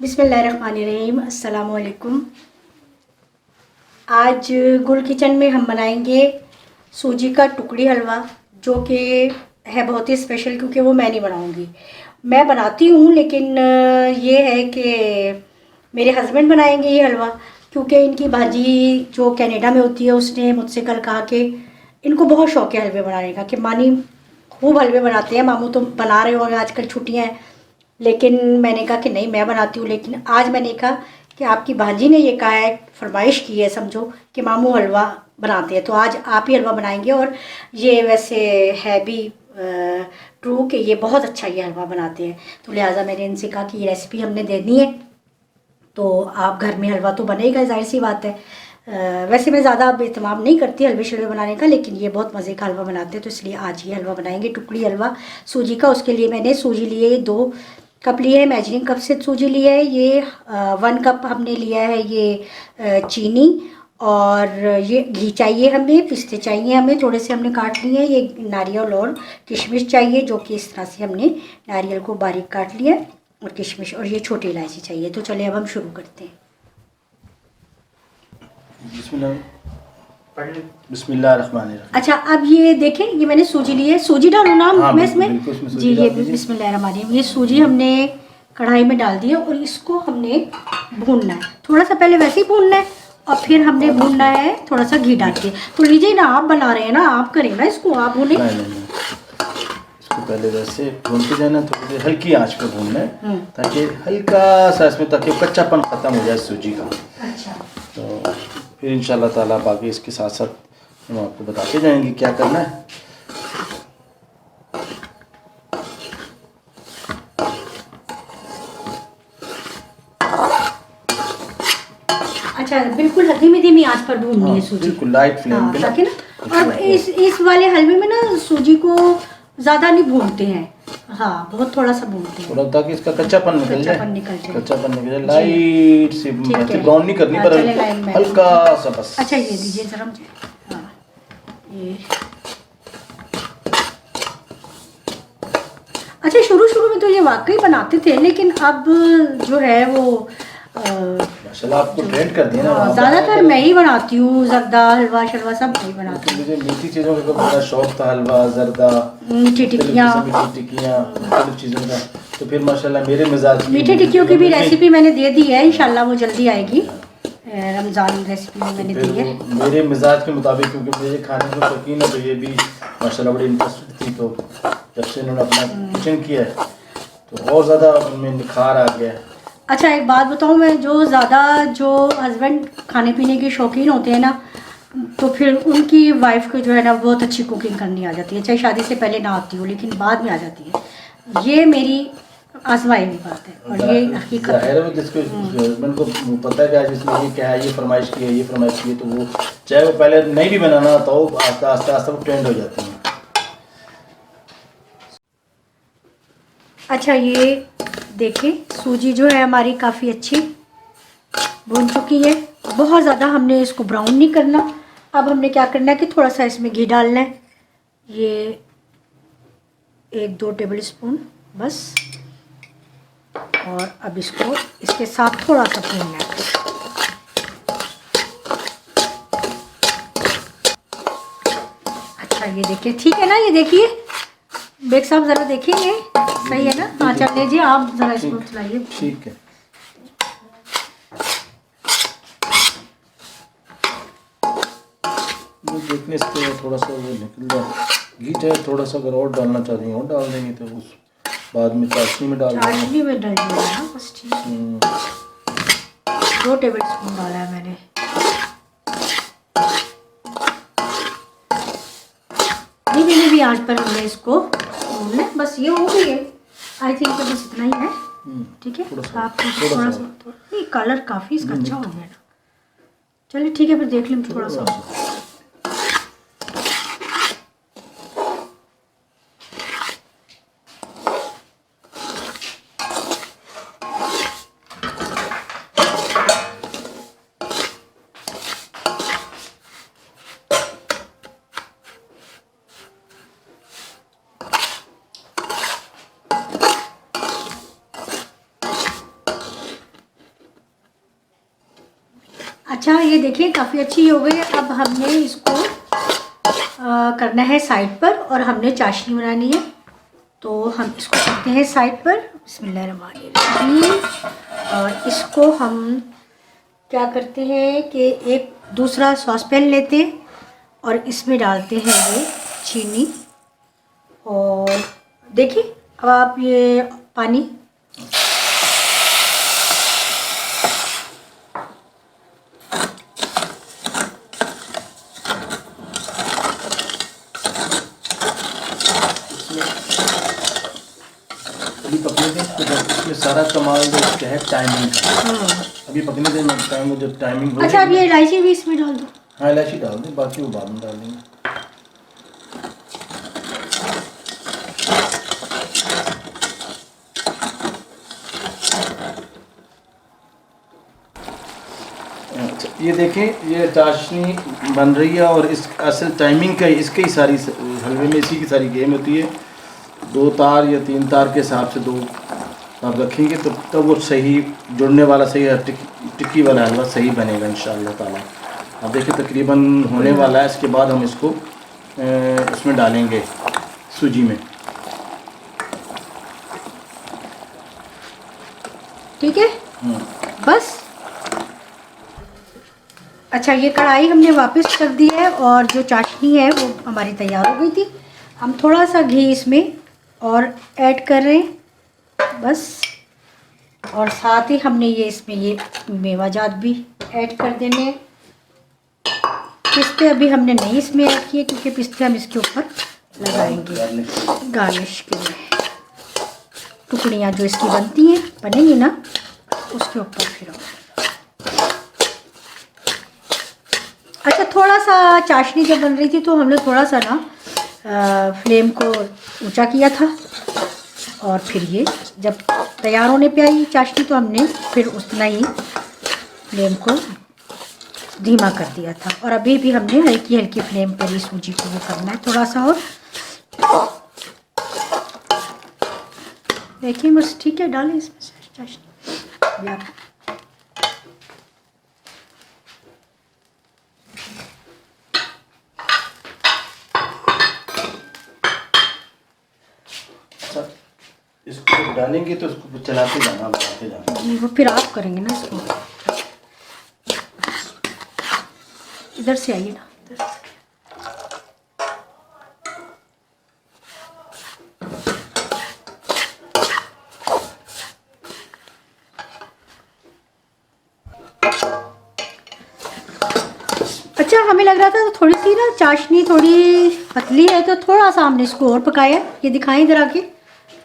बिस्मिल्लाहिर्रहमानिर्रहीम, अस्सलाम वालेकुम। आज गुल किचन में हम बनाएंगे सूजी का टुकड़ी हलवा, जो कि है बहुत ही स्पेशल, क्योंकि वो मैं नहीं बनाऊंगी। मैं बनाती हूँ, लेकिन ये है कि मेरे हस्बैंड बनाएंगे ये हलवा, क्योंकि इनकी भाजी जो कनाडा में होती है उसने मुझसे कल कहा कि इनको बहुत शौक है हलवे बनाने का, कि मानी खूब हलवे बनाते हैं, मामू तो बना रहे होंगे, आजकल छुट्टियाँ हैं। लेकिन मैंने कहा कि नहीं, मैं बनाती हूँ। लेकिन आज मैंने कहा कि आपकी भांजी ने ये कहा है, फरमाइश की है समझो, कि मामू हलवा बनाते हैं, तो आज आप ही हलवा बनाएंगे। और ये वैसे है भी ट्रू कि ये बहुत अच्छा ये हलवा बनाते हैं, तो लिहाजा मैंने इनसे कहा कि ये रेसिपी हमने देनी है, तो आप घर में हलवा तो बनेगा, जाहिर सी बात है। वैसे मैं ज़्यादा अब एहतमाम नहीं करती हलवे शलवे बनाने का, लेकिन ये बहुत मज़े का हलवा बनाते हैं, तो इसलिए आज ये हलवा बनाएंगे, टुकड़ी हलवा सूजी का। उसके लिए मैंने सूजी लिए 2 कप लिए है, मेजरिंग कप से सूजी लिया है। ये 1 कप हमने लिया है ये चीनी, और ये घी चाहिए हमें, पिस्ते चाहिए हमें, थोड़े से हमने काट लिए हैं। ये नारियल और किशमिश चाहिए, जो कि इस तरह से हमने नारियल को बारीक काट लिया है, और किशमिश, और ये छोटी इलायची चाहिए। तो चलिए अब हम शुरू करते हैं। बिस्मिल्लाहिर्रहमानिर्रहीम। अच्छा, अब ये देखें, ये मैंने सूजी ली है। सूजी डालूँ ना हाँ, मैं इसमें? बिल्कुल इसमें सूजी जी, ये डाल दीजिए। बिस्मिल्लाहिर्रहमानिर्रहीम। ये सूजी हमने कढ़ाई में डाल दी है, और इसको हमने भूनना है। थोड़ा सा पहले वैसे ही भूनना है, और फिर हमने भूनना है थोड़ा सा घी डाल के। तो लीजिए ना, आप बना रहे हैं ना, आप करें ना इसको, आप भूनें। नहीं, इसको पहले वैसे भूनते जाना, थोड़ी देर हल्की आंच पे भूनना है, ताकि हल्का सा इसमें, ताकि कच्चापन ख़त्म हो जाए सूजी का। अच्छा, तो फिर इंशाल्लाह ताला बाकी इसके साथ साथ हम आपको बताते जाएंगे क्या करना है। अच्छा, बिल्कुल धीमी धीमी आंच पर भूननी है सूजी। बिल्कुल लाइट फ्लेम पे ना, ताकि ना, और इस वाले हलवे में ना सूजी को ज़्यादा नहीं भूनते हैं। हाँ, बहुत थोड़ा सा भूनते हैं, थोड़ा, ताकि इसका कच्चापन निकल जाए। कच्चापन निकल जाए, लाइट सी, है। ब्राउन नहीं करनी, पर चले लाइन में। हल्का सा बस। अच्छा, ये दीजिए जरा मुझे। हाँ, ये अच्छा, शुरू शुरू में तो ये वाकई बनाते थे, लेकिन अब जो है वो माशाल्लाह आपको ट्रेंड कर दिया ना। ज़्यादातर मैं ही बनाती हूँ। जर्दा हलवा शलवा सब मैं ही बनाती हूँ। मुझे मीठी चीज़ों का बड़ा शौक था, हलवा, जर्दा, मीठी टिक्कियाँ, मुख्तलिफ चीज़ों का। तो फिर माशाल्लाह मेरे मिजाज की मीठी टिक्कियों की भी रेसिपी मैंने दे दी है, इंशाल्लाह वो जल्दी आएगी। रमज़ान रेसिपी में मैंने दी है। मेरे मिजाज के मुताबिक, क्योंकि मुझे खाने को शौकीन है, तो ये भी माशाल्लाह बड़ी इंटरेस्टेड थी। तो जब से इन्होंने अपना किचन किया है, तो और ज़्यादा उनमें निखार आ गया है। अच्छा, एक बात बताऊँ मैं, जो ज़्यादा जो हस्बैंड खाने पीने के शौकीन होते हैं ना, तो फिर उनकी वाइफ को जो है ना बहुत अच्छी कुकिंग करनी आ जाती है, चाहे शादी से पहले ना आती हो, लेकिन बाद में आ जाती है। ये मेरी आजमाई हुई बात है, और ये हकीकत है। जिसको हस्बैंड को पता है कि आज इसमें ये क्या है, ये फरमाइश की है, ये फरमाइश की है, तो वो चाहे वो पहले नहीं भी बनाना आता हो, आस्ता आस्ता आस्ता वो ट्रेंड हो जाती है। अच्छा, ये देखिए, सूजी जो है हमारी काफ़ी अच्छी भून चुकी है। बहुत ज़्यादा हमने इसको ब्राउन नहीं करना। अब हमने क्या करना है कि थोड़ा सा इसमें घी डालना है, ये 1-2 टेबल स्पून बस। और अब इसको इसके साथ थोड़ा सा भूनना है। अच्छा, ये देखिए, ठीक है ना, ये देखिए बेग साहब, ज़रा देखिए, सही है ना? हाँ, चल लीजिए, आप ज़रा इसको चलाइए। ठीक है, देखने से थोड़ा सा वो निकल जाए घी, चाहे थोड़ा सा अगर और डालना चाहती हैं और डाल देंगे, तो उस बाद में चाशनी में डाल देंगे। चाशनी में डाल दिया ना, बस ठीक है। 2 टेबल स्पून डाला है मैंने। धीमी भी आंच पर हमने इसको भूनना है। बस ये हो गई है, आई थिंक तो बस इतना ही है। ठीक है, आप थोड़ा सा नहीं, कलर काफ़ी इसका अच्छा हो गया ना। चलिए ठीक है, फिर देख लें थोड़ा सा। अच्छा ये देखिए काफ़ी अच्छी हो गई। अब हमने इसको करना है साइड पर और हमने चाशनी बनानी है, तो हम इसको करते हैं साइड पर। बिस्मिल्लाहिर्रहमानिर्रहीम। और इसको हम क्या करते हैं कि एक दूसरा सॉसपैन लेते हैं और इसमें डालते हैं ये चीनी। और देखिए अब आप ये पानी अभी पकने दें तो जब इसमें सारा कमाल जो इसका है टाइमिंग का। अभी पकने दें टाइम वो जब टाइमिंग हो अच्छा अब ये इलायची भी इसमें डाल दो। हाँ इलायची डाल दें, बाकी वो बाद में डाल देंगे। अच्छा ये देखें ये चाशनी बन रही है और इस असल टाइमिंग का इसकी ही सारी हलवे में इसी की सारी गेम होती है। 2 तार या 3 तार के हिसाब से 2 आप रखेंगे तो तब वो सही जुड़ने वाला सही टिक्की वाला हलवा सही बनेगा इंशाअल्लाह ताला। अब देखिए तकरीबन होने वाला है। इसके बाद हम इसको इसमें डालेंगे सूजी में। ठीक है बस। अच्छा ये कढ़ाई हमने वापस कर दी है और जो चाशनी है वो हमारी तैयार हो गई थी। हम थोड़ा सा घी इसमें और ऐड कर रहे हैं बस। और साथ ही हमने ये इसमें ये मेवाजात भी ऐड कर देने हैं। पिस्ते अभी हमने नहीं इसमें ऐड किए क्योंकि पिस्ते हम इसके ऊपर लगाएंगे गार्निश के लिए। टुकड़ियाँ जो इसकी बनती हैं बनेंगी ना उसके ऊपर फिर। अच्छा थोड़ा सा चाशनी जब बन रही थी तो हमने थोड़ा सा ना फ्लेम को ऊंचा किया था और फिर ये जब तैयार होने पे आई चाशनी तो हमने फिर उतना ही फ्लेम को धीमा कर दिया था। और अभी भी हमने हल्की हल्की फ्लेम पर ही सूजी को वो करना है थोड़ा सा। और देखिए बस ठीक है डालें इसमें चाशनी। इसको डालेंगे तो इसको चलाते जाना बनाते जाना जी। वो फिर आप करेंगे ना इसको। इधर से आइए ना इधर से। अच्छा हमें लग रहा था तो थोड़ी सी ना चाशनी थोड़ी पतली है तो थोड़ा सा हमने इसको और पकाया। ये दिखाएं इधर आके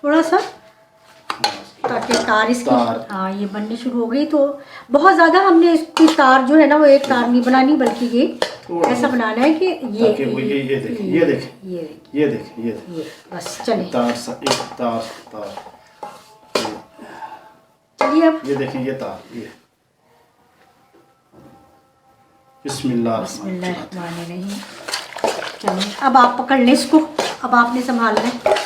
थोड़ा सा ताकि तार इसकी हाँ ये बननी शुरू हो गई। तो बहुत ज़्यादा हमने इसकी तार जो है ना वो एक तार नहीं बनानी बल्कि ये ऐसा बनाना है कि ये देख बस चले तार एक तार चलिए अब ये देखिए ये तार ये बिस्मिल्लाहिर्रहमानिर्रहीम। चलिए अब आप पकड़ लें इसको। अब आपने संभालना है।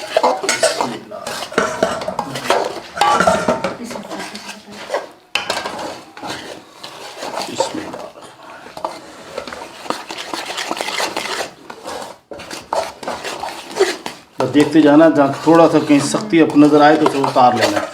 बस देखते जाना, जहाँ थोड़ा सा कहीं सख्ती आपको नज़र आए तो उसको उतार लेना है।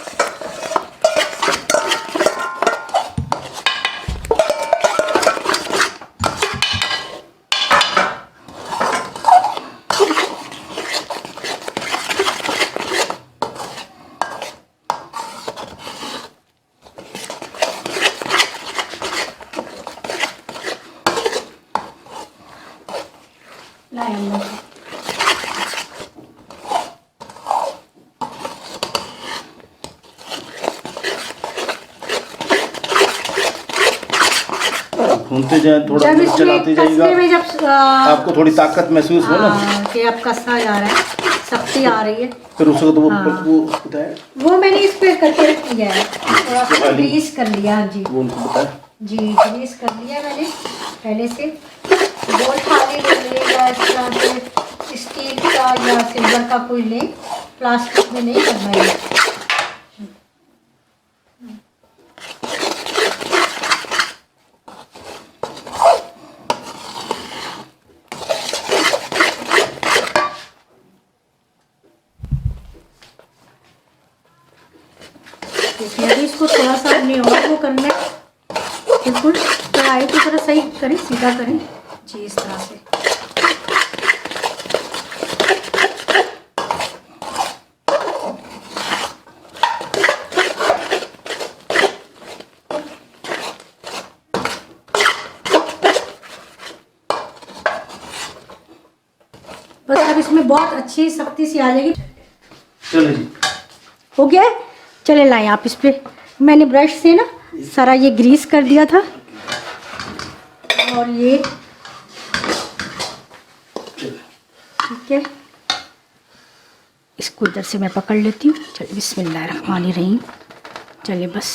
घूमते जाए थोड़ा चलाते जाइएगा। आपको थोड़ी ताकत महसूस हो ना कि अब कसता जा रहा है, शक्ति आ रही है। फिर उसको तो वो मैंने इस पे करके रख दिया है, थोड़ा सा ग्रीस कर लिया। जी वो उनको बताया जी ग्रीस कर लिया मैंने पहले से। गोल थाली ले लें या इस तरह से स्टील का या सिल्वर का कोई लें, प्लास्टिक में नहीं करना है। देखिए अभी इसको थोड़ा सा हमने और वो करना है, बिल्कुल कढ़ाई की तरह सही करें, सीधा करें जी, इस तरह से। बस अब इसमें बहुत अच्छी सख्ती सी आ जाएगी। चलो जी, हो गया है। चले लाएं आप इस पे, मैंने ब्रश से ना सारा ये ग्रीस कर दिया था, और ये ठीक है, इसको इधर से मैं पकड़ लेती हूँ। चलिए बिस्मिल्लाहिर्रहमानिर्रहीम। चलिए बस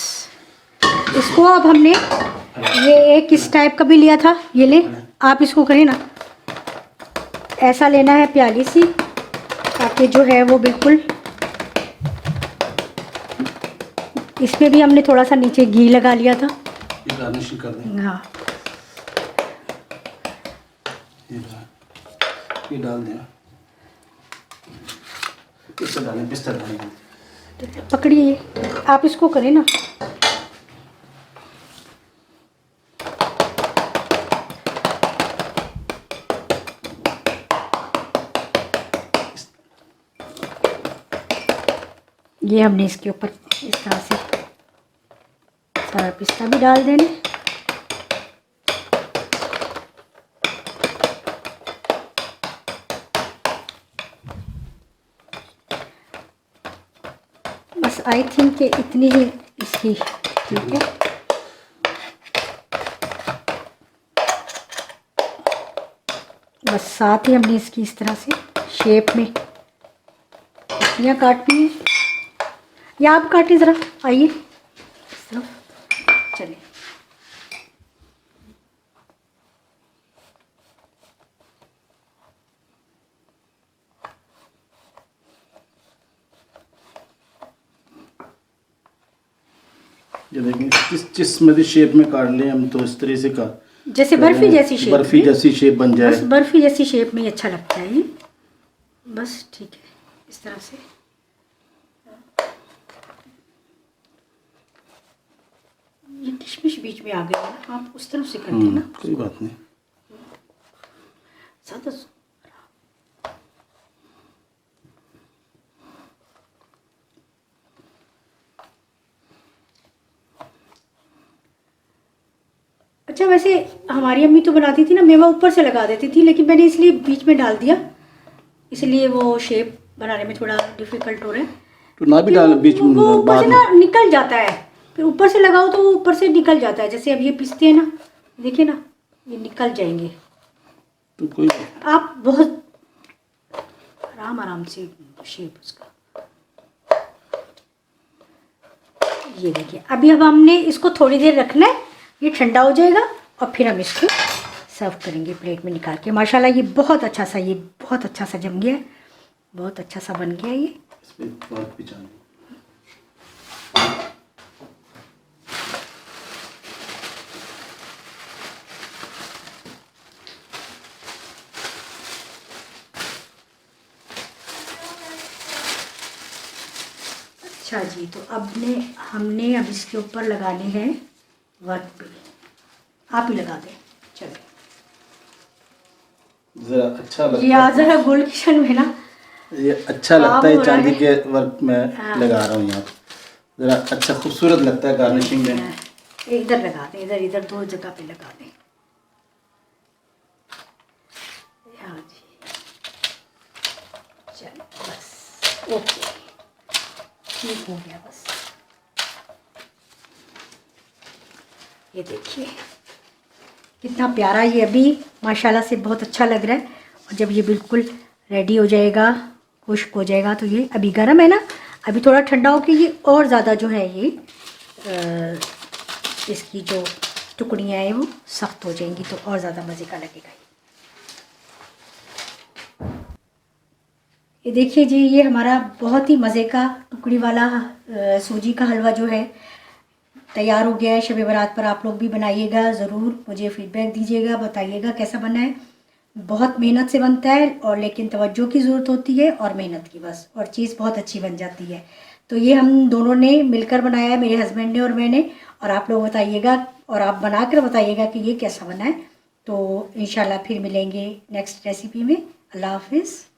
इसको अब हमने ये एक इस टाइप का भी लिया था, ये ले आप इसको करें ना, ऐसा लेना है प्याली सी, ताकि जो है वो बिल्कुल, इसमें भी हमने थोड़ा सा नीचे घी लगा लिया था। ये गार्निशिंग कर दें। हाँ ये डाल दें, किससे डालें, बिस्तर डालें। पकड़िए, आप इसको करें ना। ये हमने इसके ऊपर इस तरह से सारा पिस्ता भी डाल देना। बस आई थिंक कि इतनी ही इसकी ठीक है। बस साथ ही हमने इसकी इस तरह से शेप में पत्तियाँ काटनी है, या आप काटें ज़रा, आइए इस तरफ। चलिए ये देखें, जिस मर्जी शेप में काट लें हम, तो इस तरह से का जैसे बर्फी जैसी शेप, बर्फी जैसी शेप बन जाए। बस बर्फी जैसी शेप में ही अच्छा लगता है ये। बस ठीक है, इस तरह से। ये किशमिश बीच में आ गई है ना, आप उस तरफ से कर देना। कोई बात नहीं। ज़्यादा अच्छा, वैसे हमारी अम्मी तो बनाती थी ना, मेवा ऊपर से लगा देती थी, लेकिन मैंने इसलिए बीच में डाल दिया, इसलिए वो शेप बनाने में थोड़ा डिफिकल्ट हो रहा है। तो ना भी डाल बीच में, वो ऊपर बाद से में ना निकल जाता है, फिर ऊपर से लगाओ तो वो ऊपर से निकल जाता है। जैसे अब ये पिसते हैं ना, देखिए ना, ये निकल जाएंगे। तो कोई आप बहुत आराम आराम से शेप उसका, ये देखिए। अभी अब हमने इसको थोड़ी देर रखना है, ये ठंडा हो जाएगा और फिर हम इसको सर्व करेंगे प्लेट में निकाल के। माशाल्लाह ये बहुत अच्छा सा, ये बहुत अच्छा सा जम गया है, बहुत अच्छा सा बन गया ये। इस पे बात भी चाहिए। अच्छा जी, तो हमने अब इसके ऊपर लगाने हैं वर्क पे, आप ही लगा दें। चलिए जरा अच्छा लगता ये है, जरा गोल्ड किचन में ना, ये अच्छा लगता है, हो रहा चांदी है। के वर्क में हाँ। लगा रहा हूँ यहाँ पे, जरा अच्छा खूबसूरत लगता है गार्निशिंग में। इधर लगा दें, इधर इधर दो जगह पे लगा दें। हाँ जी, चलो बस ओके, ठीक हो गया। बस ये देखिए कितना प्यारा ये अभी माशाल्लाह से बहुत अच्छा लग रहा है। और जब ये बिल्कुल रेडी हो जाएगा, खुश्क हो जाएगा, तो ये अभी गर्म है ना, अभी थोड़ा ठंडा हो के ये और ज़्यादा जो है ये इसकी जो टुकड़ियाँ हैं वो सख्त हो जाएंगी, तो और ज़्यादा मज़े का लगेगा। ये देखिए जी, ये हमारा बहुत ही मज़े का टुकड़ी वाला सूजी का हलवा जो है तैयार हो गया है। शब बारात पर आप लोग भी बनाइएगा, ज़रूर मुझे फ़ीडबैक दीजिएगा, बताइएगा कैसा बना है। बहुत मेहनत से बनता है, और लेकिन तवज्जो की ज़रूरत होती है और मेहनत की बस, और चीज़ बहुत अच्छी बन जाती है। तो ये हम दोनों ने मिलकर बनाया है, मेरे हस्बैंड ने और मैंने। और आप लोग बताइएगा और आप बना कर बताइएगा कि ये कैसा बना है। तो इंशाल्लाह फिर मिलेंगे नेक्स्ट रेसिपी में। अल्लाह हाफिज़।